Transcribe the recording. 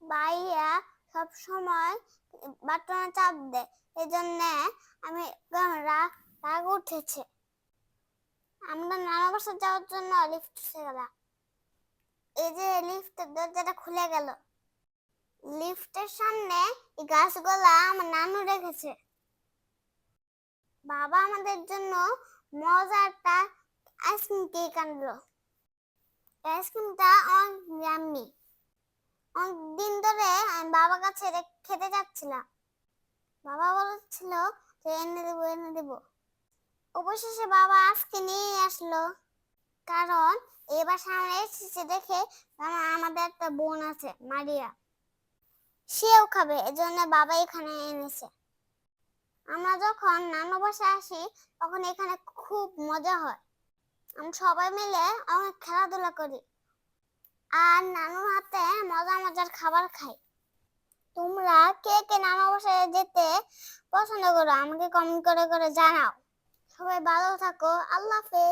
ভাইয়া সব সময় বাটনে চাপ দেয়, এই জন্য আমি রাগ রাগ উঠেছে। আমরা নানা বাসা যাওয়ার জন্য লিফটে গেলাম। এই যে লিফটের দরজাটা খুলে গেল। লিফটের সামনে এই গাছগুলা আমার নানু রেখেছে। বাবা আমাদের জন্য মজার একটা আইসক্রিম কেক আনলো। আইসক্রিমটা অনেক ইয়াম্মি। অনেকদিন ধরে আমি বাবার কাছে খেতে যাচ্ছিলাম। বাবা বলেছিল যে এনে দেবো। অবশেষে বাবা আজকে নিয়ে আসলো, কারণ এবার সামনে এসেছে দেখে আমাদের একটা বোন আছে মারিয়া, সেও খাবে, এজন্য বাবা এখানে এনেছে। আমরা যখন নানু বাসায় আসি তখন এখানে খুব মজা হয়। আমরা সবাই মিলে অনেক খেলাধুলা করি আর নানুর হাতে মজার খাবার খাই। তোমরা কে কে নানু বাসায় যেতে পছন্দ করো আমাকে কমেন্ট করে জানাও। সবাই ভালো থাকো। আল্লাহ হাফেজ।